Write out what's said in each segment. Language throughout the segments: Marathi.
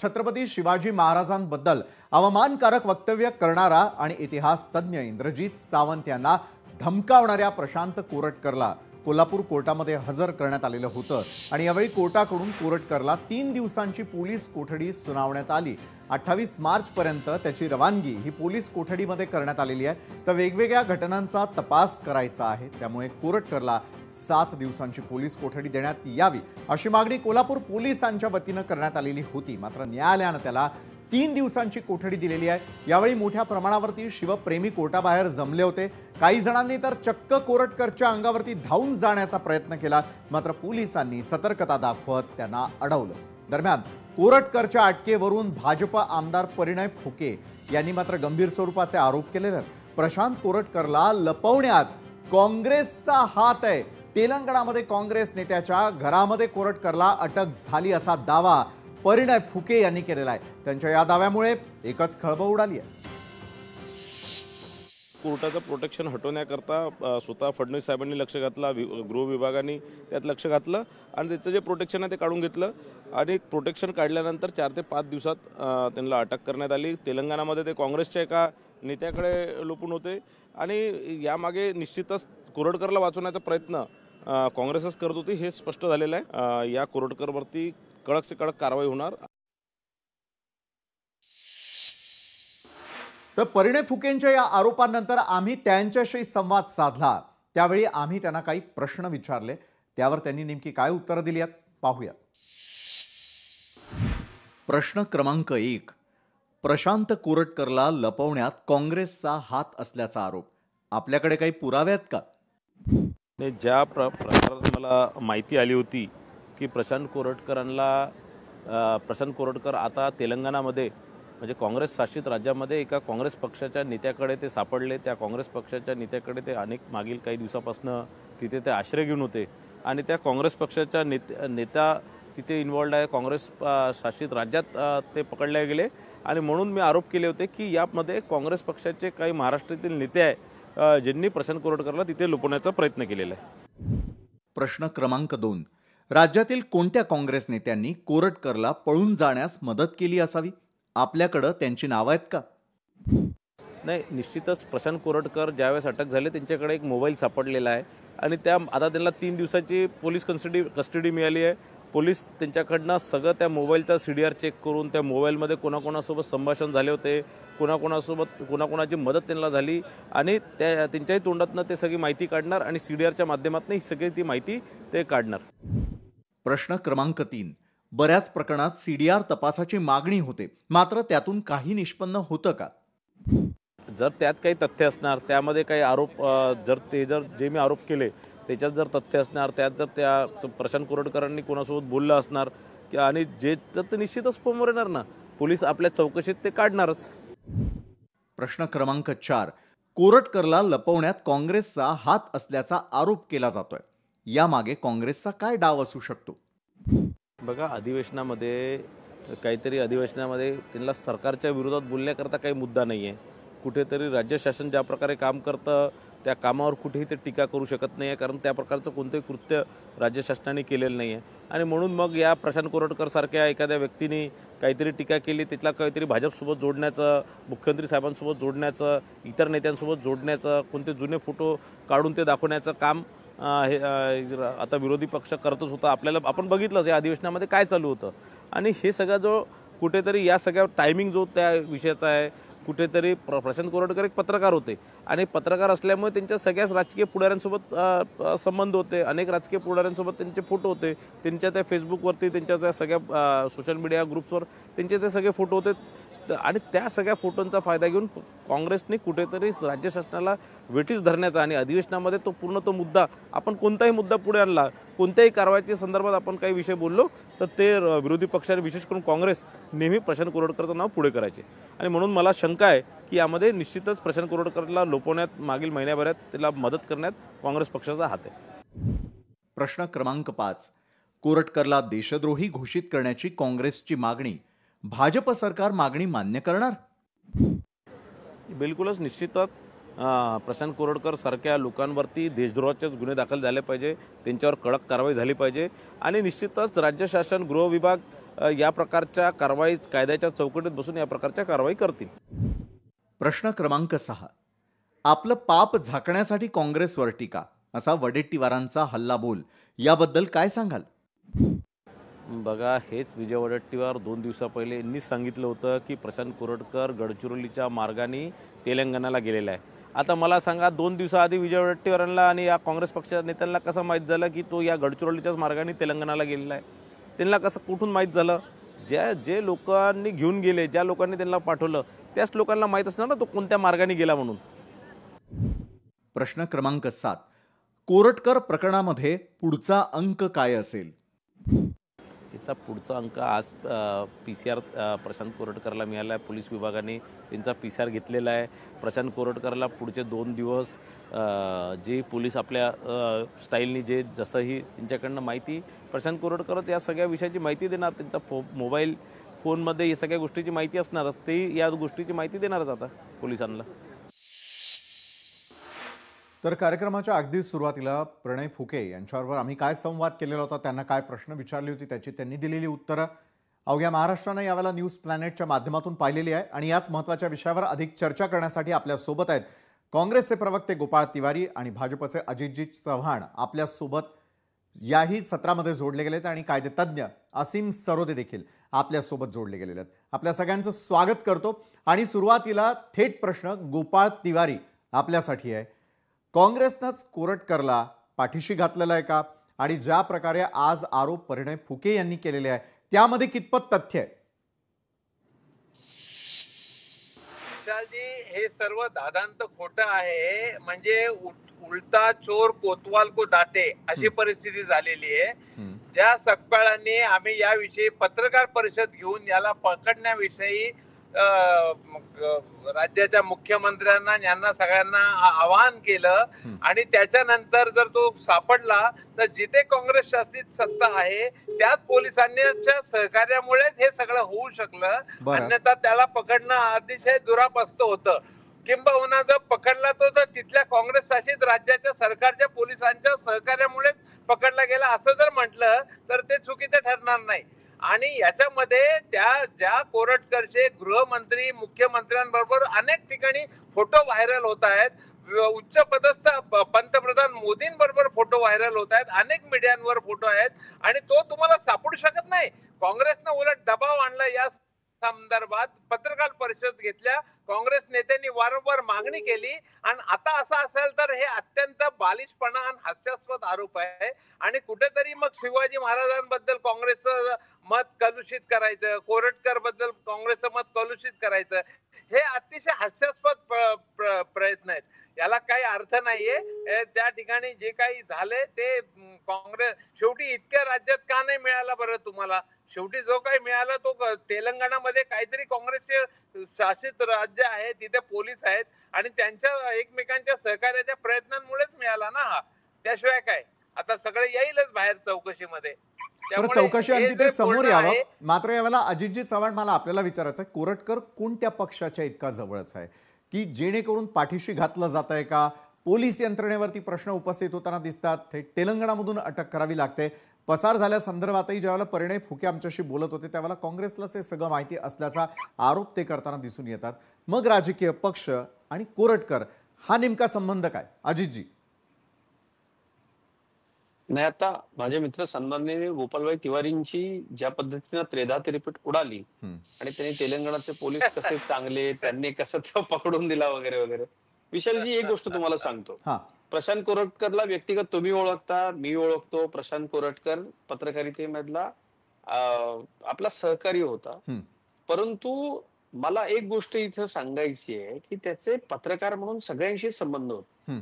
छत्रपती शिवाजी महाराजांबद्दल अवमानकारक वक्तव्य करणारा आणि इतिहास तज्ञ इंद्रजीत सावंत यांना धमकावणाऱ्या प्रशांत कोरटकरला कोल्हापूर कोर्टामध्ये हजर करण्यात आलेलं होतं आणि यावेळी कोर्टाकडून कोरटकरला 3 दिवसांची पोलीस कोठडी सुनावण्यात आली। 28 मार्च पर्यंत त्याची रवानगी ही पोलीस कोठडीमध्ये करण्यात आलेली आहे। तर वेगवेगळ्या घटनांचा तपास करायचा आहे, त्यामुळे कोरटकरला 7 दिवसांची पोलीस कोठडी देण्यात यावी अशी मागणी कोल्हापूर पोलिसांच्या वतीने करण्यात आलेली होती। मात्र न्यायालयाने त्याला 3 दिवसांची कोठडी दिलेली आहे। यावेळी मोठ्या प्रमाणावरती शिवप्रेमी कोर्टाबाहेर जमले होते। काही जणांनी तर चक्क कोरटकरच्या अंगावरती धावून जाण्याचा प्रयत्न केला, मात्र पोलिसांनी सतर्कता दाखवत त्यांना अडवलं। दरम्यान कोरटकरच्या अटकेवरून भाजप आमदार परिणय फुके यांनी मात्र गंभीर स्वरूपाचे आरोप केले आहेत। प्रशांत कोरटकरला लपवण्यात काँग्रेसचा हात आहे। तेलंगणामध्ये काँग्रेस नेत्याच्या घरामध्ये कोरटकरला अटक झाली असा दावा परिणय फुके यांनी केलेला आहे। त्यांच्या या दाव्यामुळे एकच खळबळ उडाली आहे। कोर्टाचं प्रोटेक्शन हटवण्याकरता स्वतः फडणवीस साहेबांनी लक्ष घातला, गृह विभागाने त्यात लक्ष घातलं आणि त्याचं जे प्रोटेक्शन आहे ते काढून घेतलं आणि प्रोटेक्शन काढल्यानंतर 4 ते 5 दिवसात त्यांना अटक करण्यात आली। तेलंगणामध्ये ते काँग्रेसच्या एका नेत्याकडे लपून होते आणि यामागे निश्चितच कोरटकरला वाचवण्याचा प्रयत्न काँग्रेसच करत होती हे स्पष्ट झालेलं आहे। या कोरटकरवरती कडक से कडक कारवाई होणार। तर परिणय फुकेंच्या या आरोपांनंतर आम्ही त्यांच्याशी संवाद साधला, त्यावेळी आम्ही त्यांना काही प्रश्न विचारले, त्यावर त्यांनी नेमकी काय उत्तरं दिली आहेत पाहूया। प्रश्न क्रमांक 1, प्रशांत कोरटकरला लपवण्यात काँग्रेसचा हात असल्याचा आरोप, आपल्याकडे काही पुरावे आहेत का? ज्या प्रकारात मला माहिती आली होती की प्रशांत कोरटकर आता तेलंगणामध्ये म्हणजे काँग्रेस शासित राज्यामध्ये एका काँग्रेस पक्षाच्या नेत्याकडे ते सापडले। त्या काँग्रेस पक्षाच्या नेत्याकडे ते मागील काही दिवसापासून तिथे ते आश्रय घेऊन होते आणि त्या काँग्रेस पक्षाच्या नेता तिथे इन्वॉल्ड आहे। काँग्रेस शासित राज्यात ते पकडले गेले आणि म्हणून मी आरोप केले होते की यामध्ये काँग्रेस पक्षाचे काही महाराष्ट्रातील नेते आहे ज्यांनी प्रशांत कोरटकरला तिथे लपवण्याचा प्रयत्न केलेला आहे। प्रश्न क्रमांक 2, राज्यातील कोणत्या काँग्रेस नेत्यांनी कोरटकरला पळून जाण्यास मदत केली असावी? आपल्याकडे त्यांची नावे आहेत का? नाही, निश्चितच प्रशांत कोरटकर ज्यावेळेस अटक झाली त्यांच्याकडे एक मोबाईल सापडलेला आहे आणि आता त्यांना 3 दिवसाची पोलीस कस्टडी मिळाली आहे। पोलीस त्यांच्याकडनं सगळं त्या मोबाईलचा CDR चेक करून त्या मोबाईलमध्ये कोणाकोणासोबत संभाषण झाले होते, कोणाकोणाची मदत त्यांना झाली आणि त्यांच्याही तोंडातनं ते सगळी माहिती काढणार आणि CDRच्या माध्यमातून ही सगळी ती माहिती ते काढणार। प्रश्न क्रमांक 3, बऱ्याच प्रकरणात CDR तपासाची मागणी होते, मात्र त्यातून काही निष्पन्न होतं का? जर त्यात काही तथ्य असणार, त्यामध्ये काही आरोप जे मी आरोप केले त्याच्यात जर तथ्य असणार, त्यात जर त्या प्रशांत कोरटकरांनी कोणासोबत बोललं असणार आणि जे तर निश्चितच समोर येणार ना, पोलीस आपल्या चौकशीत ते काढणारच। प्रश्न क्रमांक 4, कोरटकरला लपवण्यात काँग्रेसचा हात असल्याचा आरोप केला जातोय, यामागे काँग्रेसचा काय डाव असू शकतो? बघा, अधिवेशनामध्ये त्यांना सरकारच्या विरोधात बोलण्याकरता काही मुद्दा नाही आहे। कुठेतरी राज्य शासन ज्या प्रकारे काम करतं त्या कामावर कुठेही ते टीका करू शकत नाही आहे, कारण त्या प्रकारचं कोणतेही कृत्य राज्य शासनाने केलेलं नाही आहे आणि म्हणून मग या प्रशांत कोरटकर सारख्या एखाद्या व्यक्तीने काहीतरी टीका केली, तिथला काहीतरी भाजपसोबत जोडण्याचं, मुख्यमंत्री साहेबांसोबत जोडण्याचं, इतर नेत्यांसोबत जोडण्याचं, कोणते जुने फोटो काढून ते दाखवण्याचं काम हे आता विरोधी पक्ष करतच होता। आपण बघितलंच या अधिवेशनामध्ये काय चालू होतं आणि हे सगळं जो कुठेतरी या सगळ्या टायमिंग जो त्या विषयाचा आहे, कुठेतरी प्रशांत कोरटकर एक पत्रकार होते आणि पत्रकार असल्यामुळे त्यांच्या सगळ्याच राजकीय पुढाऱ्यांसोबत संबंध होते, अनेक राजकीय पुढाऱ्यांसोबत त्यांचे फोटो होते, त्यांच्या त्या फेसबुकवरती, त्यांच्या त्या सगळ्या सोशल मीडिया ग्रुप्सवर त्यांचे ते सगळे फोटो होते आणि त्या सगळ्या फोटोंचा फायदा घेऊन काँग्रेसने कुठेतरी राज्य शासनाला वेठीस धरण्याचा आणि अधिवेशनामध्ये तो मुद्दा आपण कोणताही मुद्दा पुढे आणला, कोणत्याही कारवाईच्या संदर्भात आपण काही विषय बोललो तर ते विरोधी पक्षाने विशेष करून काँग्रेस नेहमी प्रशांत कोरटकरचं नाव पुढे करायचे आणि म्हणून मला शंका आहे की यामध्ये निश्चितच प्रशांत कोरटकरला लपवण्यात मागील महिन्याभरात त्याला मदत करण्यात काँग्रेस पक्षाचा हात आहे। प्रश्न क्रमांक 5, कोरटकरला देशद्रोही घोषित करण्याची काँग्रेसची मागणी, भाजप सरकार मागणी मान्य करणार? बिलकुलच, निश्चितच प्रशांत कोरटकर सारख्या लोकांवरती देशद्रोहाचे गुन्हे दाखल झाले पाहिजे, त्यांच्यावर कडक कारवाई झाली पाहिजे आणि निश्चितच राज्य शासन, गृह विभाग या प्रकारच्या कारवाई कायद्याच्या चौकटीत बसून या प्रकारच्या कारवाई करतील. प्रश्न क्रमांक 6. आपलं पाप झाकण्यासाठी काँग्रेसवर टीका असा वडेट्टीवारांचा हल्लाबोल, याबद्दल काय सांगाल? बघा, हेच विजय वडेट्टीवार 2 दिवसा पहिले यांनीच सांगितलं होतं की प्रशांत कोरटकर गडचिरोलीच्या मार्गाने तेलंगणाला गेलेला आहे. आता मला सांगा, 2 दिवसाआधी विजय वडेट्टीवारांना आणि या काँग्रेस पक्षाच्या नेत्यांना कसं माहीत झालं की तो या गडचिरोलीच्याच मार्गाने तेलंगणाला गेलेला आहे? त्यांना कसं कुठून माहीत झालं? जे लोकांनी घेऊन गेले, ज्या लोकांनी त्यांना पाठवलं, त्याच लोकांना माहीत असणार ना तो कोणत्या मार्गाने गेला म्हणून. प्रश्न क्रमांक 7. कोरटकर प्रकरणामध्ये पुढचा अंक काय असेल? याचा पुढचा अंक आज PCR प्रशांत कोरटकरला मिळाला आहे. पोलीस विभागाने त्यांचा PCR घेतलेला आहे. प्रशांत कोरटकरला पुढचे 2 दिवस जे पोलीस आपल्या स्टाईलनी जसंही त्यांच्याकडनं माहिती, प्रशांत कोरटकरच या सगळ्या विषयाची माहिती देणार. त्यांचा मोबाईल फोनमध्ये या सगळ्या गोष्टीची माहिती असणारच, ते या गोष्टीची माहिती देणारच आता पोलिसांना. तर कार्यक्रमाच्या अगदी सुरुवातीला प्रणय फुके यांच्याबरोबर आम्ही काय संवाद केलेला होता, त्यांना काय प्रश्न विचारले होते, त्याची त्यांनी दिलेली उत्तरं अवघ्या महाराष्ट्रानं यावेळेला न्यूज प्लॅनेटच्या माध्यमातून पाहिलेली आहे. आणि याच महत्त्वाच्या विषयावर अधिक चर्चा करण्यासाठी आपल्यासोबत आहेत काँग्रेसचे प्रवक्ते गोपाळ तिवारी आणि भाजपचे अजितजी चव्हाण आपल्यासोबत याही सत्रामध्ये जोडले गेलेत, आणि कायदेतज्ञ असीम सरोदे देखील आपल्यासोबत जोडले गेलेले आहेत. आपल्या सगळ्यांचं स्वागत करतो. आणि सुरुवातीला थेट प्रश्न गोपाळ तिवारी आपल्यासाठी आहे. काँग्रेसनंच कोरटकरला पाठीशी घातलेला आहे का? आणि ज्या प्रकारे आज आरोप प्रणय फुके यांनी केलेले आहे त्यामध्ये कितपत तथ्य आहे? विशालजी, हे सर्व दादांत खोटं आहे. म्हणजे उलटा चोर कोतवाल को डाटे अशी परिस्थिती झालेली आहे. ज्या सकपाळांनी आम्ही याविषयी पत्रकार परिषद घेऊन याला पकडण्याविषयी राज्याच्या मुख्यमंत्र्यांना यांना सगळ्यांना आवाहन केलं, आणि त्याच्यानंतर जर तो सापडला तर जिथे काँग्रेस शासित सत्ता आहे त्याच पोलिसांच्या सहकार्यामुळेच हे सगळं होऊ शकलं. अन्यथा त्याला पकडणं अतिशय दुरापस्त होतं. किंबहुना जर पकडला तो तर तिथल्या काँग्रेस शासित राज्याच्या सरकारच्या पोलिसांच्या सहकार्यामुळेच पकडला गेला असं जर म्हटलं तर ते चुकीचं ठरणार नाही. आणि याच्यामध्ये ज्या कोरटकरचे गृहमंत्री मुख्यमंत्र्यांबरोबर अनेक ठिकाणी फोटो व्हायरल होत आहेत, उच्च पदस्थ पंतप्रधान मोदींबरोबर फोटो व्हायरल होत आहेत, अनेक मीडियांवर फोटो आहेत, आणि तो तुम्हाला सापडू शकत नाही. काँग्रेसनं उलट दबाव आणला या संदर्भात, पत्रकार परिषद घेतल्या, काँग्रेस नेत्यांनी वारंवार मागणी केली. आणि आता असं असेल तर हे अत्यंत बालिशपणा आणि हास्यास्पद आरोप आहे. आणि कुठेतरी मग शिवाजी महाराजांबद्दल काँग्रेसचं मत कलुषित करायचं, कोरटकर बद्दल काँग्रेसचं मत कलुषित करायचं, हे अतिशय हास्यास्पद प्रयत्न आहेत. याला काही अर्थ नाहीये. त्या ठिकाणी जे काही झाले ते काँग्रेस शेवटी इतक्या राज्यात का नाही मिळाला बरं तुम्हाला? शेवटी जो काही मिळाला तो तेलंगणामध्ये काहीतरी काँग्रेसचे शासित राज्य आहे, तिथे पोलीस आहेत, आणि त्यांच्या एकमेकांच्या सहकार्याच्या प्रयत्नांमुळेच मिळाला ना हा. त्याशिवाय काय? आता सगळे येईलच बाहेर चौकशीमध्ये. चौकशी आणि तिथे समोर यावं. मात्र यावेळेला अजितजी चव्हाण, मला आपल्याला विचारायचं आहे, कोरटकर कोणत्या पक्षाच्या इतका जवळच आहे की जेणेकरून पाठीशी घातलं जात आहे का? पोलीस यंत्रणेवरती प्रश्न उपस्थित होताना दिसतात, थेट तेलंगणामधून अटक करावी लागते. पसार झाल्या संदर्भातही ज्यावेळेला प्रणय फुके आमच्याशी बोलत होते त्यावेळेला काँग्रेसलाच हे सगळं माहिती असल्याचा आरोप ते करताना दिसून येतात. मग राजकीय पक्ष आणि कोरटकर हा नेमका संबंध काय? अजितजी. नाही, आता माझे मित्र सन्माननीय गोपालभाई तिवारींची ज्या पद्धतीने त्रेधा तिरपीट उडाली आणि त्यांनी तेलंगणाचे पोलीस कसे चांगले, त्यांनी कसं तो पकडून दिला वगैरे वगैरे. विशालजी, एक गोष्ट तुम्हाला सांगतो. प्रशांत कोरटकरला व्यक्तिगत तुम्ही ओळखता, मी ओळखतो. प्रशांत कोरटकर पत्रकारितेमधला आपला सहकारी होता. परंतु मला एक गोष्ट इथं सांगायची आहे की त्याचे पत्रकार म्हणून सगळ्यांशी संबंध होते.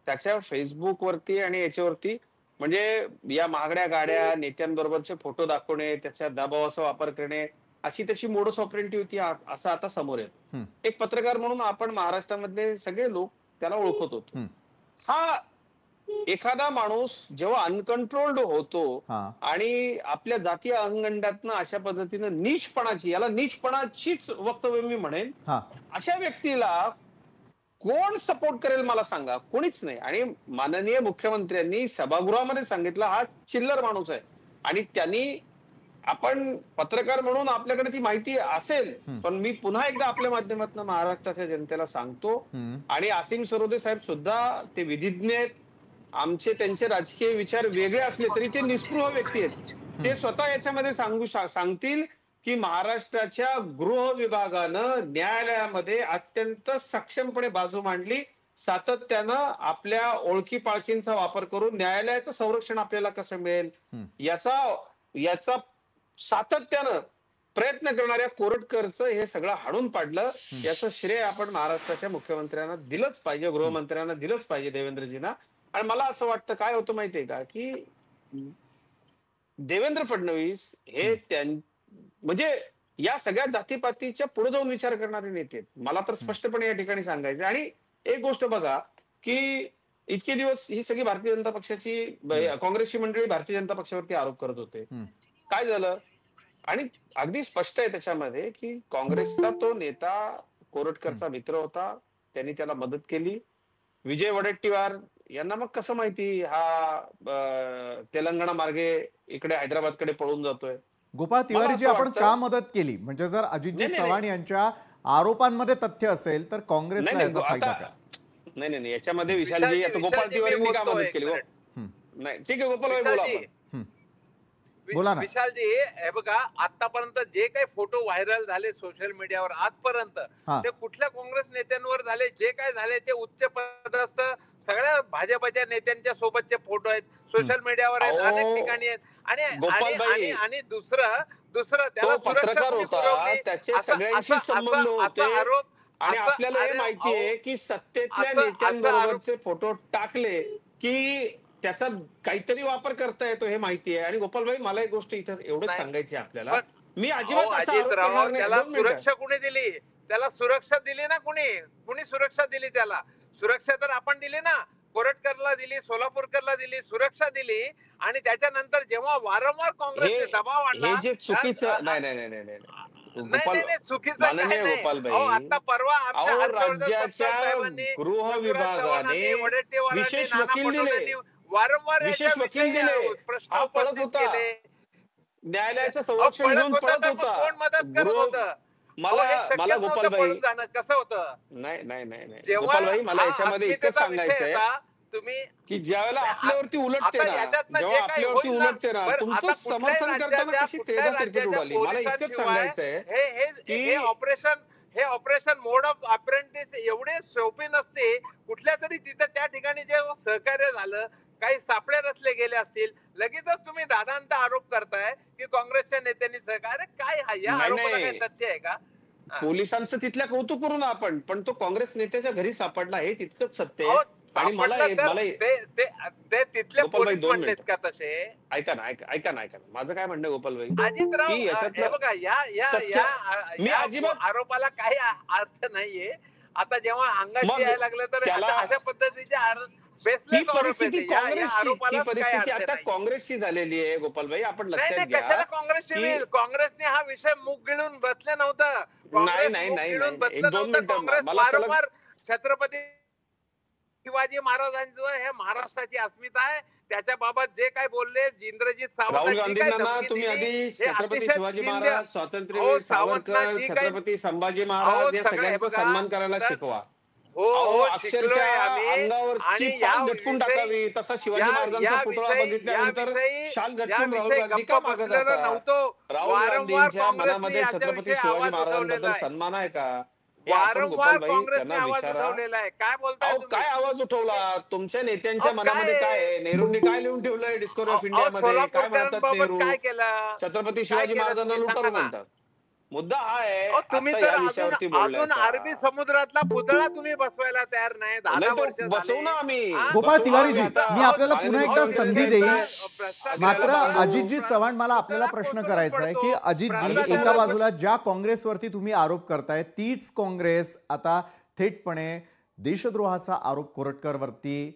त्याच्या फेसबुक वरती आणि याच्यावरती म्हणजे या महागड्या गाड्या नेत्यांबरोबरचे फोटो दाखवणे, त्याच्या दबावाचा वापर करणे, अशी त्याची मोडस ऑपरेंटी होती, असं आता समोर येतं. एक पत्रकार म्हणून आपण महाराष्ट्रामधले सगळे लोक त्याला ओळखत होतो. हा एखादा माणूस जेव्हा अनकंट्रोल्ड होतो आणि आपल्या जातीय अंगंडातनं अशा पद्धतीनं नीचपणाची, याला नीचपणाचीच वक्तव्य मी म्हणेन, अशा व्यक्तीला कोण सपोर्ट करेल मला सांगा? कोणीच नाही. आणि माननीय मुख्यमंत्र्यांनी सभागृहामध्ये सांगितलं हा चिल्लर माणूस आहे, आणि त्यांनी आपण पत्रकार म्हणून आपल्याकडे ती माहिती असेल, पण मी पुन्हा एकदा आपल्या माध्यमातून महाराष्ट्राच्या जनतेला सांगतो, आणि असीम सरोदे साहेब सुद्धा ते विधिज्ञ आहेत. आमचे त्यांचे राजकीय विचार वेगळे असले तरी ते निस्पृह व्यक्ती आहेत. ते स्वतः याच्यामध्ये सांगतील की महाराष्ट्राच्या गृह विभागानं न्यायालयामध्ये अत्यंत सक्षमपणे बाजू मांडली, सातत्यानं आपल्या ओळखी पाळखींचा वापर करून न्यायालयाचं संरक्षण आपल्याला कसं मिळेल याचा सातत्यानं प्रयत्न करणाऱ्या कोरटकरचं हे सगळं हाणून पाडलं. याचं श्रेय आपण महाराष्ट्राच्या मुख्यमंत्र्यांना दिलंच पाहिजे, गृहमंत्र्यांना दिलंच पाहिजे, देवेंद्रजींना. आणि मला असं वाटतं काय होतं माहितीये का, की देवेंद्र फडणवीस हे म्हणजे या सगळ्या जातीपातीच्या पुढे जाऊन विचार करणारे नेते आहेत. मला तर स्पष्टपणे या ठिकाणी सांगायचं. आणि एक गोष्ट बघा की इतके दिवस ही सगळी भारतीय जनता पक्षाची काँग्रेसची मंडळी भारतीय जनता पक्षावरती आरोप करत होते. काय झालं? आणि अगदी स्पष्ट आहे त्याच्यामध्ये की काँग्रेसचा तो नेता कोरटकरचा मित्र होता, त्यांनी त्याला मदत केली. विजय वडेट्टीवार यांना मग कसं माहिती हा तेलंगणा मार्गे इकडे हैदराबादकडे पळून जातोय? गोपाळ तिवारीजी, आपण का मदत केली? म्हणजे जर अजितजी चव्हाण यांच्या आरोपांमध्ये तथ्य असेल तर काँग्रेसला याचा फायदा का? नाही, याच्यामध्ये विशालजी, आता गोपाळ तिवारींनी का मदत केली? नाही, ठीक आहे, गोपाळ बोला आपण. बोला ना. विशालजी, हे बघा, आतापर्यंत जे काही फोटो व्हायरल झाले सोशल मीडियावर आजपर्यंत, ते कुठल्या काँग्रेस नेत्यांवर झाले? जे काय झाले ते उच्च पदस्थ सगळ्या भाजपच्या नेत्यांच्या सोबतचे फोटो आहेत, सोशल मीडियावर आहेत, अनेक ठिकाणी आहेत. आणि दुसरं त्याला पत्रकार होता, त्याचे सगळ्यांशी संबंध होते. आणि आपल्याला हे माहितीये की सत्तेतल्या नेत्यांबरोबरचे फोटो टाकले की त्याचा काहीतरी वापर करता येतो, हे माहिती आहे. आणि गोपालभाई, मला एक गोष्ट इथं एवढंच सांगायची आपल्याला, मी अजिबात त्याला सुरक्षा कुणी दिली? त्याला सुरक्षा दिली ना? कुणी सुरक्षा दिली? त्याला सुरक्षा तर आपण दिली ना. कोरटकरला दिली, सोलापूरकरला दिली, सुरक्षा दिली. आणि त्याच्यानंतर जेव्हा वारंवार काँग्रेसने दबाव आणला, हे जे चुकीचं नाही चुकीचं आता परवा राज्याच्या गृह विभागाने विशेष वकील दिले, वारंवार विशेष वकील दिले, प्रश्न पळत होता, न्यायालयाचं संरक्षण घेऊन पळत होता. कोण मदत करत होतं? मला गोपालभाई कसं होतं? नाही गोपालभाई, मला याच्यामध्ये इतकं सांगायचंय तुम्ही की ज्यावेळेला आपल्यावरती उलटते ना, जेव्हा आपल्यावरती उलटते ना, तुमचं समर्थन करताना कशी तेढा तिरपीट उडाली. मला इतकंच सांगायचंय हे ऑपरेशन मोड ऑफ अप्रेंटिस एवढे सोपे नसते. कुठल्या तरी तिथं त्या ठिकाणी जे सहकार्य झालं, काही सापळे रचले गेले असतील, लगेचच तुम्ही दादांचा आरोप करताय की काँग्रेसच्या नेत्यांनी सहकार्य. काय या आरोपाला काही तथ्य आहे का? पोलिसांचं तिथल्या कौतुक करू ना आपण, पण तो काँग्रेस नेत्याच्या घरी सापडला हे तितकंच सत्य आहे. आणि मला ते तिथले पोलीस म्हणलेत का तसे? ऐका ना, माझं काय म्हणणं गोपालभाई, अजितराव, बघा, या आरोपाला काही अर्थ नाहीये. आता जेव्हा अंगाशी यायला लागलं तर अशा पद्धतीचे ही परिस्थिती आता काँग्रेसची झालेली आहे गोपालभाई, आपण लक्षात घ्या. कशाला काँग्रेसची? काँग्रेसने हा विषय मुख गिळून बसलं नव्हतं. नाही, एक दोन मिनिटं वारंवार छत्रपती शिवाजी महाराजांचं हे महाराष्ट्राची अस्मिता आहे, त्याच्या बाबत जे काय बोलले इंद्रजित सावंत, राहुल गांधींना तुम्ही आधी छत्रपती शिवाजी महाराज, स्वातंत्र्यवीर सावरकर, छत्रपती संभाजी महाराज या सगळ्यांचा सन्मान करायला शिकवा. अक्षरशः अंगावरची पान झटकून टाकावी, तसा शिवाजी महाराजांचा पुतळा बघितल्यानंतर शाल झटकून राहुल गांधी का मागे जातात? राहुल गांधींच्या मनामध्ये छत्रपती शिवाजी महाराजांबद्दल सन्मान आहे का? वारंवार काँग्रेसने आवाज उठवलेला आहे. काय बोलताय? काय आवाज उठवला? तुमच्या नेत्यांच्या मनामध्ये काय आहे? नेहरूंनी काय लिहून ठेवलंय डिस्कव्हरी ऑफ इंडिया मध्ये? काय म्हणतात नेहरू? काय केलं? छत्रपती शिवाजी महाराजांना लुटारू म्हणतात. मुद्दा हा आहे, तुम्ही तर अजून अरबी समुद्रातला पुतळा तुम्ही बसवायला तयार नाही. 10 वर्ष बसवू ना आम्ही. गोपाळ तिवारीजी, मी आपल्याला पुन्हा एकदा संधी देईन. मात्र अजितजी चव्हाण, मला आपल्याला प्रश्न करायचा आहे की अजितजी, एका बाजूला ज्या काँग्रेसवरती तुम्ही आरोप करताय तीच काँग्रेस आता थेटपणे देशद्रोहाचा आरोप कोरटकरवरती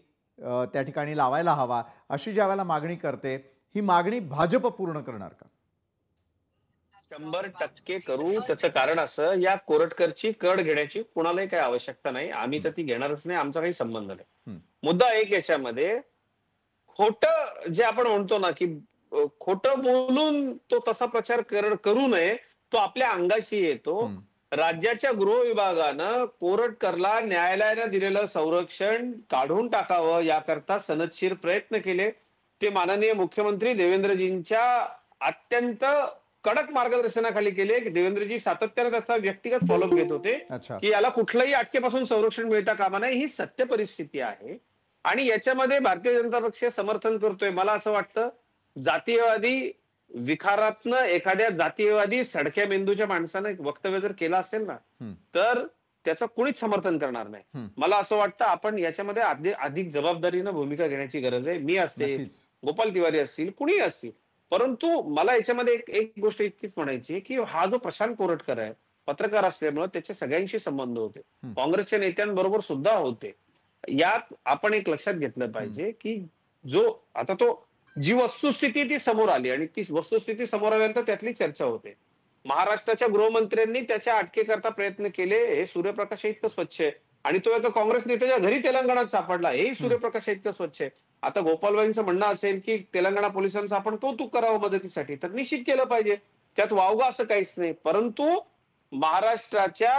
त्या ठिकाणी लावायला हवा अशी ज्या वेळेला मागणी करते, ही मागणी भाजप पूर्ण करणार का? 100% करू. त्याचं कारण असं, या कोरटकरची कड घेण्याची कुणालाही काही आवश्यकता नाही. आम्ही तर ती घेणारच नाही, आमचा काही संबंध नाही. मुद्दा एक याच्यामध्ये खोटं जे आपण म्हणतो ना की खोटं बोलून तो तसा प्रचार करू नये. तो आपल्या अंगाशी येतो. राज्याच्या गृह विभागानं कोरटकरला न्यायालयानं दिलेलं संरक्षण काढून टाकावं याकरता सनदशीर प्रयत्न केले. ते माननीय मुख्यमंत्री देवेंद्रजींच्या अत्यंत कडक मार्गदर्शनाखाली केले. देवेंद्रजी सातत्याने त्याचा व्यक्तिगत फॉलोअप घेत होते की याला कुठल्याही अटकेपासून संरक्षण मिळता कामा नये. ही सत्य परिस्थिती आहे आणि याच्यामध्ये भारतीय जनता पक्ष समर्थन करतोय. मला असं वाटतं जातीयवादी विखारातनं एखाद्या जातीयवादी सडक्या मेंदूच्या माणसानं वक्तव्य जर केलं असेल ना तर त्याचं कुणीच समर्थन करणार नाही. मला असं वाटतं आपण याच्यामध्ये अधिक जबाबदारीनं भूमिका घेण्याची गरज आहे. मी असेल, गोपाल तिवारी असतील, कुणीही असतील. परंतु मला याच्यामध्ये एक गोष्ट इतकीच म्हणायची की हा जो प्रशांत कोरटकर आहे पत्रकार असल्यामुळे त्याचे सगळ्यांशी संबंध होते, काँग्रेसच्या नेत्यांबरोबर सुद्धा होते. यात आपण एक लक्षात घेतलं पाहिजे की जो आता तो जी वस्तुस्थिती ती समोर आली आणि ती वस्तुस्थिती समोर आल्यानंतर त्यातली चर्चा होते. महाराष्ट्राच्या गृहमंत्र्यांनी त्याच्या अटकेकरता प्रयत्न केले हे सूर्यप्रकाश इतकं स्वच्छ आहे आणि तो एका काँग्रेस नेत्याच्या घरी तेलंगणात सापडला हेही सूर्यप्रकाश इतकं स्वच्छ आहे. आता गोपालबाईंचं म्हणणं असेल की तेलंगणा पोलिसांचं आपण कौतुक करावं मदतीसाठी, तर निश्चित केलं पाहिजे, त्यात वावगा असं काहीच नाही. परंतु महाराष्ट्राच्या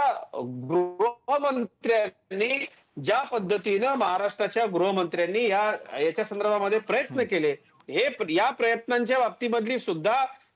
गृहमंत्र्यांनी ज्या पद्धतीनं महाराष्ट्राच्या गृहमंत्र्यांनी याच्या संदर्भामध्ये प्रयत्न केले या प्रयत्नांच्या बाबतीमधली सुद्धा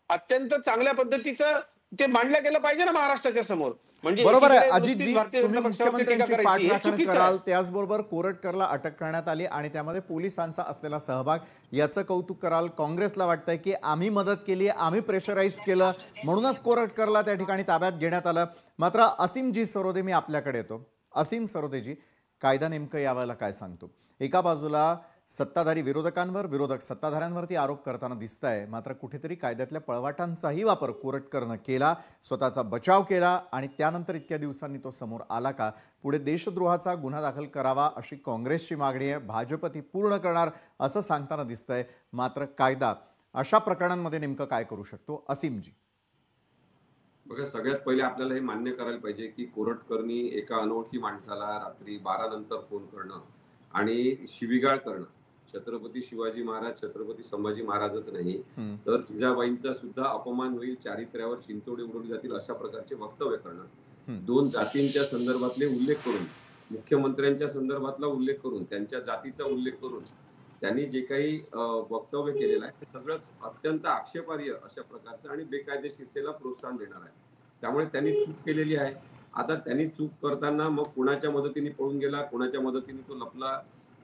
अत्यंत चांगल्या पद्धतीचं ते मांडलं गेलं पाहिजे ना महाराष्ट्राच्या समोर. म्हणजे बरोबर आहे अजितजी, तुम्ही मुख्यमंत्र्यांची पाठराखण कराल त्याचबरोबर कोरटकरला अटक करण्यात आली आणि त्यामध्ये पोलिसांचा असलेला सहभाग याचं कौतुक कराल. काँग्रेसला वाटतंय की आम्ही मदत केली, आम्ही प्रेशराईज केलं म्हणूनच कोरटकरला त्या ठिकाणी ताब्यात घेण्यात आलं. मात्र असीमजी सरोदे, मी आपल्याकडे येतो. असीम सरोदेजी, कायदा नेमकं यावेळेला काय सांगतो? एका बाजूला सत्ताधारी विरोधकांवर, विरोधक सत्ताधाऱ्यांवरती आरोप करताना दिसत आहे, मात्र कुठेतरी कायद्यातल्या पळवाटांचाही वापर कोरटकरनं केला, स्वतःचा बचाव केला आणि त्यानंतर इतक्या दिवसांनी तो समोर आला का? पुढे देशद्रोहाचा गुन्हा दाखल करावा अशी काँग्रेसची मागणी आहे, भाजप ती पूर्ण करणार असं सांगताना दिसतंय. मात्र कायदा अशा प्रकरणांमध्ये नेमकं काय करू शकतो? असीमजी. बघा, सगळ्यात पहिले आपल्याला हे मान्य करायला पाहिजे की कोरटकरनी एका अनोळखी माणसाला रात्री 12 नंतर फोन करणं आणि शिवीगाळ करणं, छत्रपती शिवाजी महाराज, छत्रपती संभाजी महाराजच नाही तर जिजाबाईंचा सुद्धा अपमान होईल, चारित्र्यावर चिंतोडे उडवली जातील अशा प्रकारचे वक्तव्य करणं, दोन जातींच्या संदर्भातले उल्लेख करून, मुख्यमंत्र्यांच्या संदर्भातला उल्लेख करून, त्यांच्या जातीचा उल्लेख करून त्यांनी जे काही वक्तव्य केलेलं आहे ते सगळंच अत्यंत आक्षेपार्ह अशा प्रकारचं आणि बेकायदेशीरतेला प्रोत्साहन देणार आहे. त्यामुळे त्यांनी चूक केलेली आहे. आता त्यांनी चूक करताना मग कोणाच्या मदतीने पळून गेला, कोणाच्या मदतीने तो लपला,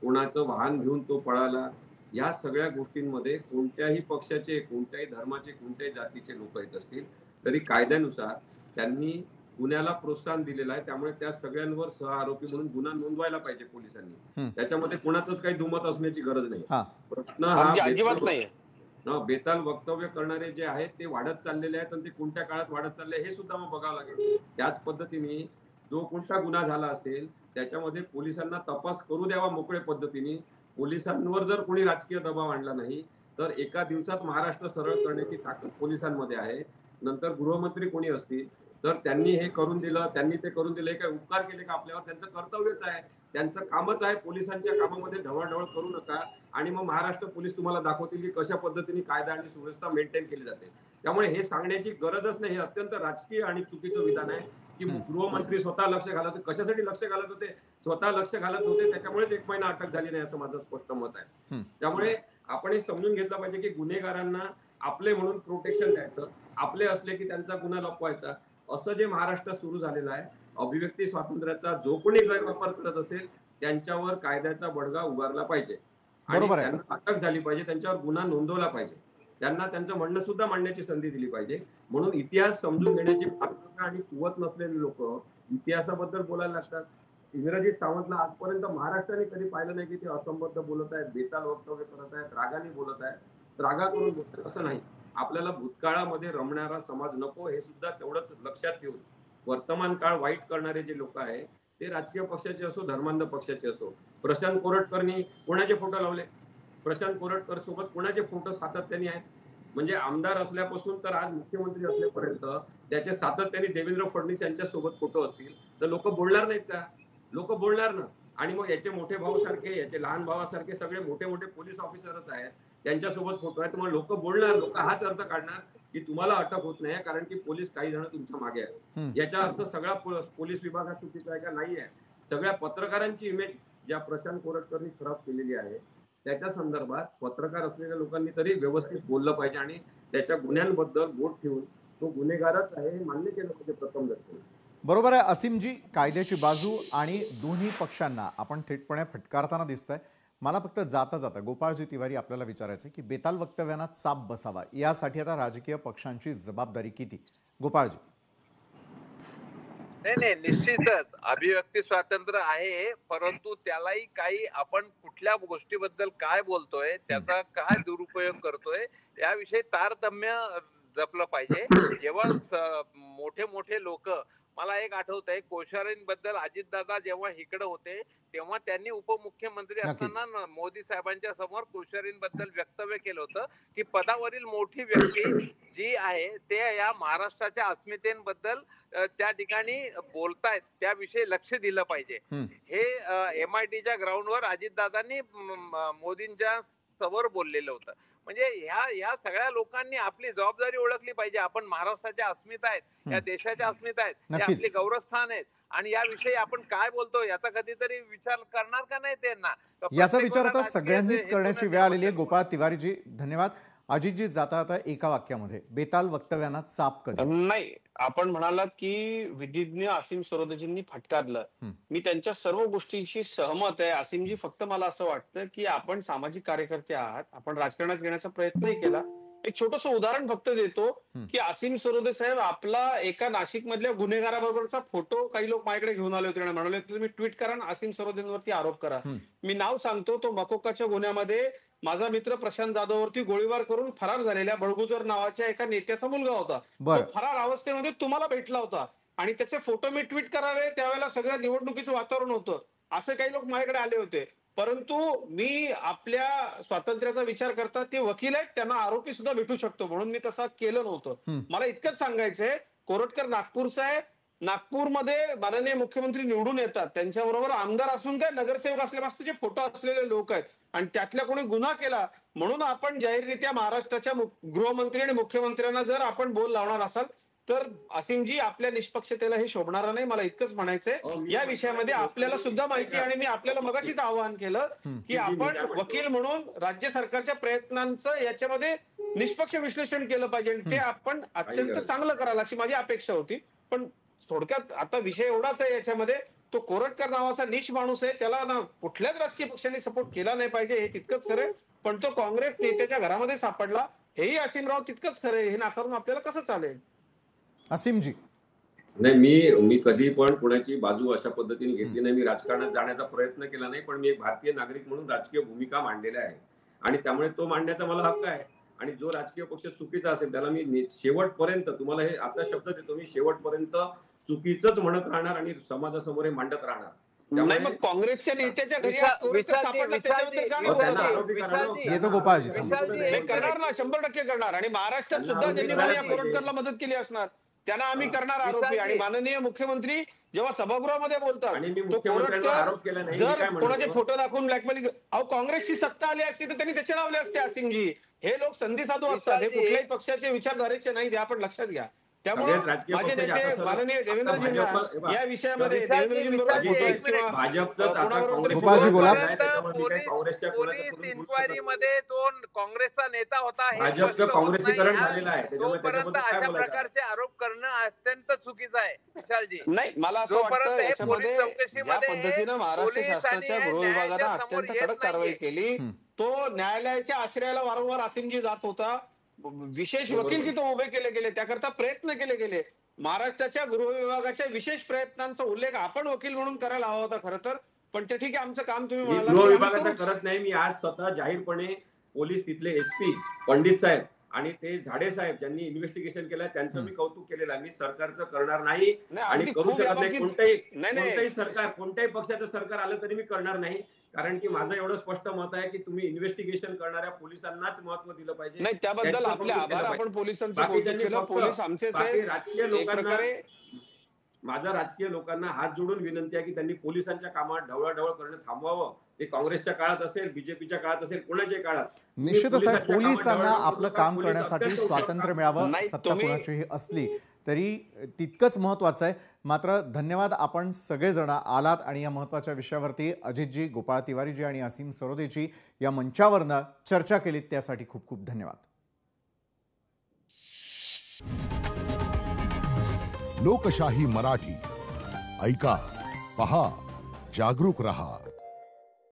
कोणाचं वाहन घेऊन तो पळाला, या सगळ्या गोष्टींमध्ये कोणत्याही पक्षाचे, कोणत्याही धर्माचे, कोणत्याही जातीचे लोक येत असतील तरी कायद्यानुसार त्यांनी गुन्ह्याला प्रोत्साहन दिलेलं आहे. त्यामुळे त्या सगळ्यांवर सहआरोपी म्हणून गुन्हा नोंदवायला पाहिजे पोलिसांनी. त्याच्यामध्ये कोणाचंच काही दुमत असण्याची गरज नाही. प्रश्न हा बेताल वक्तव्य करणारे जे आहेत ते वाढत चाललेले आहेत आणि ते कोणत्या काळात वाढत चालले हे सुद्धा मग बघावं लागेल. त्याच पद्धतीने जो कोणता गुन्हा झाला असेल त्याच्यामध्ये पोलिसांना तपास करू द्यावा मोकळे पद्धतीने. पोलिसांवर जर कोणी राजकीय दबाव आणला नाही तर एका दिवसात महाराष्ट्र सरळ करण्याची ताकद पोलिसांमध्ये आहे. नंतर गृहमंत्री कोणी असतील तर त्यांनी हे करून दिलं, त्यांनी ते करून दिलं, काही उपकार केले का आपल्यावर? त्यांचं कर्तव्यच आहे, त्यांचं कामच आहे. पोलिसांच्या कामामध्ये ढवळढवळ करू नका आणि मग महाराष्ट्र पोलीस तुम्हाला दाखवतील की कशा पद्धतीने कायदा आणि सुव्यवस्था मेंटेन केली जाते. त्यामुळे हे सांगण्याची गरजच नाही. हे अत्यंत राजकीय आणि चुकीचं विधान आहे की गृहमंत्री स्वतः लक्ष घालत होते. कशासाठी लक्ष घालत होते? स्वतः लक्ष घालत होते, त्याच्यामुळेच 1 महिना अटक झाली नाही असं माझं स्पष्ट मत आहे. त्यामुळे आपण हे समजून घेतलं पाहिजे की गुन्हेगारांना आपले म्हणून प्रोटेक्शन द्यायचं, आपले असले की त्यांचा गुन्हा लपवायचा, असं जे महाराष्ट्रात सुरू झालेलं आहे. अभिव्यक्ती स्वातंत्र्याचा जो कोणी गैरवापर करत असेल त्यांच्यावर कायद्याचा बडगा उगारला पाहिजे आणि त्यांना अटक झाली पाहिजे, त्यांच्यावर गुन्हा नोंदवला पाहिजे, त्यांना त्यांचं म्हणणं सुद्धा मांडण्याची संधी दिली पाहिजे. म्हणून इतिहास समजून घेण्याची पात्रता आणि कुवत नसलेले लोक इतिहासाबद्दल बोलायला लागतात. इंग्रजी सावंतला आजपर्यंत महाराष्ट्राने कधी पाहिलं नाही की ते असंबद्ध बोलत आहेत, बेताल वक्तव्य करत आहेत, रागाने बोलत आहेत, रागा करून बोलत. असं नाही. आपल्याला भूतकाळामध्ये रमणारा समाज नको हे सुद्धा तेवढंच लक्षात ठेवून वर्तमान काळ वाईट करणारे जे लोक आहेत ते राजकीय पक्षाचे असो, धर्मांध पक्षाचे असो. प्रशांत कोरटकरनी कोणाचे फोटो लावले? प्रशांत कोरटकर सोबत कोणाचे फोटो सातत्याने आहेत? म्हणजे आमदार असल्यापासून तर आज मुख्यमंत्री असल्यापर्यंत त्याचे सातत्याने देवेंद्र फडणवीस यांच्या सोबत फोटो असतील तर लोक बोलणार नाहीत का? लोक बोलणार ना. आणि मग याचे मोठे भाऊ सारखे, याचे लहान भावासारखे सगळे मोठे मोठे पोलीस ऑफिसरच आहेत त्यांच्यासोबत फोटो आहे, तर मग लोक बोलणार, लोक हाच अर्थ काढणार की तुम्हाला अटक होत नाही कारण की पोलीस काही जण तुमच्या मागे आहेत. याचा अर्थ सगळा पोलीस विभागात चुकीचा आहे का? नाही आहे. सगळ्या पत्रकारांची इमेज ज्या प्रशांत कोरटकरनी खराब केलेली आहे त्याच्या संदर्भात पत्रकार असलेल्या लोकांनी तरी व्यवस्थित बोललं पाहिजे आणि त्याच्या गुन्ह्यांबद्दल बोट ठेवून तो गुन्हेगारच आहे हे मान्य केलं पाहिजे प्रथम दर्शनी. बरोबर आहे असीमजी, कायद्याची बाजू आणि दोन्ही पक्षांना आपण थेटपणे फटकारताना दिसतंय. मला फक्त जाता जाता गोपाळजी तिवारी आपल्याला विचारायचं की बेताल वक्तव्यांना चाप बसावा यासाठी आता राजकीय पक्षांची जबाबदारी किती? गोपाळजी. नाही, निश्चितच अभिव्यक्ती स्वातंत्र्य आहे, परंतु त्यालाही काही आपण कुठल्या गोष्टीबद्दल काय बोलतोय, त्याचा काय दुरुपयोग करतोय याविषयी तारतम्य जपलं पाहिजे. जेव्हा मोठे मोठे लोक, मला एक आठवत आहे कोश्यारींबद्दल अजितदादा जेव्हा इकडे होते तेव्हा त्यांनी उपमुख्यमंत्री असताना मोदी साहेबांच्या समोर कोश्यारींबद्दल वक्तव्य केलं होतं की पदावरील मोठी व्यक्ती जी आहे ते या महाराष्ट्राच्या अस्मितेबद्दल त्या ठिकाणी बोलतायत, त्याविषयी लक्ष दिलं पाहिजे. हे MITच्या ग्राउंडवर अजितदादांनी मोदींच्या समोर बोललेलं होतं. म्हणजे ह्या सगळ्या लोकांनी आपली जबाबदारी ओळखली पाहिजे. आपण महाराष्ट्राच्या अस्मिता आहेत, या देशाच्या अस्मिता आहेत, हे आपले गौरवस्थान आहेत आणि याविषयी आपण काय बोलतो याचा कधीतरी विचार करणार का नाही त्यांना? याचा विचार आता सगळ्यांनीच करण्याची वेळ आलेली आहे. गोपाळ तिवारीजी धन्यवाद. अजितजी, जाता जाता एका वाक्यामध्ये बेताल वक्तव्यांना चाप कधी? नाही, आपण म्हणालात की विधिज्ञ असीम सरोदेजींनी फटकारलं. मी त्यांच्या सर्व गोष्टींशी सहमत आहे. असीमजी, फक्त मला असं वाटतं की आपण सामाजिक कार्यकर्ते आहात, आपण राजकारणात घेण्याचा प्रयत्नही केला. एक छोटस उदाहरण फक्त देतो की असीम सरोदे साहेब आपला एका नाशिक मधल्या गुन्हेगाराबरोबरचा फोटो काही लोक माझ्याकडे घेऊन आले होते आणि म्हणाले तुम्ही ट्विट करा आणि असीम सरोदेंवरती आरोप करा. मी नाव सांगतो, तो मकोकाच्या गुन्ह्यामध्ये माझा मित्र प्रशांत जाधववरती गोळीबार करून फरार झालेल्या बळगुजर नावाच्या एका नेत्याचा मुलगा होता. तो फरार अवस्थेमध्ये तुम्हाला भेटला होता आणि त्याचे फोटो मी ट्विट करावे त्यावेळेला सगळ्या निवडणुकीचं वातावरण होतं. असे काही लोक माझ्याकडे आले होते, परंतु मी आपल्या स्वातंत्र्याचा विचार करता ते वकील आहेत, त्यांना आरोपी सुद्धा भेटू शकतो म्हणून मी तसं केलं नव्हतं. मला इतकंच सांगायचंय, कोरटकर नागपूरचा आहे, नागपूरमध्ये माननीय मुख्यमंत्री निवडून येतात, त्यांच्याबरोबर आमदार असून काय नगरसेवक असल्यापासून जे फोटो असलेले लोक आहेत आणि त्यातल्या कोणी गुन्हा केला म्हणून आपण जाहीररित्या महाराष्ट्राच्या गृहमंत्री आणि मुख्यमंत्र्यांना जर आपण बोल लावणार असाल तर असीमजी आपल्या निष्पक्षतेला हे शोभणार नाही. मला इतकंच म्हणायचंय, या विषयामध्ये आपल्याला सुद्धा माहिती आणि मी आपल्याला मगाशीच आवाहन केलं की आपण वकील म्हणून राज्य सरकारच्या प्रयत्नांचं याच्यामध्ये निष्पक्ष विश्लेषण केलं पाहिजे, ते आपण अत्यंत चांगलं कराल अशी माझी अपेक्षा होती. पण थोडक्यात आता विषय एवढाच आहे याच्यामध्ये, तो कोरटकर नावाचा नीच माणूस आहे, त्याला ना कुठल्याच राजकीय पक्षांनी सपोर्ट केला नाही पाहिजे हे तितकंच खरंय, पण तो काँग्रेस नेत्याच्या घरामध्ये सापडला हेही असीमराव तितकंच खरंय. हे नाकारून आपल्याला कसं चालेल? असीमजी. नाही, मी कधी पण कोणाची बाजू अशा पद्धतीने घेतली नाही. मी राजकारणात जाण्याचा प्रयत्न केला नाही, पण मी एक भारतीय नागरिक म्हणून राजकीय भूमिका मांडलेल्या आहे आणि त्यामुळे तो मांडण्याचा मला हक्क आहे. आणि जो राजकीय पक्ष चुकीचा असेल त्याला मी शेवटपर्यंत, तुम्हाला हे आता शब्द देतो, मी शेवटपर्यंत चुकीचंच म्हणत राहणार आणि समाजासमोर हे मांडत राहणार. नाही, मग काँग्रेसच्या नेत्याच्या घरी येतो गोपाळजी. करणार ना, 100% करणार. आणि महाराष्ट्रात सुद्धा ज्यांनी मला या कोरटकरला मदत केली असणार त्यांना आम्ही करणार आरोपी. आणि माननीय मुख्यमंत्री जेव्हा सभागृहामध्ये बोलतात तो कोरटकर जर कोणाचे फोटो दाखवून ब्लॅकमेलिंग, अहो काँग्रेसची सत्ता आली असती तर त्यांनी त्याचे लावले असते. असीमजी, हे लोक संधी साधू असतात, हे कुठल्याही पक्षाचे विचारधारेचे नाही, हे आपण लक्षात घ्या. त्यामुळे माझे नेते माननीय देवेंद्रजींना या विषयामध्ये गोपाळजी बोला. पोलीस इन्क्वायरीमध्ये तो काँग्रेसचा नेता होता, भाजपचं काँग्रेसीकरण झालेलं आहे, तोपर्यंत अशा प्रकारचे आरोप करणं अत्यंत चुकीचं आहे. विशालजी, नाही, मला असं वाटतं याच्यामध्ये ज्या पद्धतीनं महाराष्ट्र शासनाच्या गृह विभागानं अत्यंत कडक कारवाई केली, तो न्यायालयाच्या आश्रयाला वारंवार असीमजी जात होता, विशेष वकील तिथं उभे केले गेले, त्याकरता प्रयत्न केले गेले. महाराष्ट्राच्या गृह विभागाच्या विशेष प्रयत्नांचा उल्लेख आपण वकील म्हणून करायला हवा होता खरं तर, पण ते ठीक आहे, आमचं काम तुम्ही म्हणाला गृह विभागाचा करत नाही. मी आज स्वतः जाहीरपणे पोलीस तिथले SP पंडित साहेब आणि ते झाडे साहेब ज्यांनी इन्व्हेस्टिगेशन केलं त्यांचं मी कौतुक केलेलं आहे. मी सरकारचं करणार नाही आणि करू शकत नाही. कोणत्याही सरकार, कोणत्याही पक्षाचं सरकार आलं तरी मी करणार नाही, कारण की माझं एवढं स्पष्ट मत आहे की तुम्ही इन्व्हेस्टिगेशन करणाऱ्या पोलिसांनाच महत्व दिलं पाहिजे. नाही, त्याबद्दल आपले आभार. आपण पोलिसांचं कौतुक केलं, पोलीस आमचे राजकीय लोकांना, माझा राजकीय लोकांना हात जोडून विनंती आहे की त्यांनी पोलिसांच्या कामात ढवळाढवळ करणं थांबवावं. हे काँग्रेसच्या काळात असेल, बीजेपीच्या काळात असेल, कोणाच्या काळात तुम्ही निश्चितच आहे, पोलिसांच्या कामात पोलिसांना दबाव आपलं टाकू काम नका, करण्यासाठी पोलीस अभ्यास स्वातंत्र्य करू मिळावं. नाही, सत्ता तुम्ही- कोणाचीही असली तरी तितकंच महत्वाचं आहे. मात्र धन्यवाद, आपण सगळेजण आलात आणि या महत्वाच्या विषयावरती अजितजी, गोपाळ तिवारीजी आणि असीम सरोदेजी या मंचावरनं चर्चा केलीत, त्यासाठी खूप खूप धन्यवाद. लोकशाही मराठी ऐका, पहा, जागरूक रहा.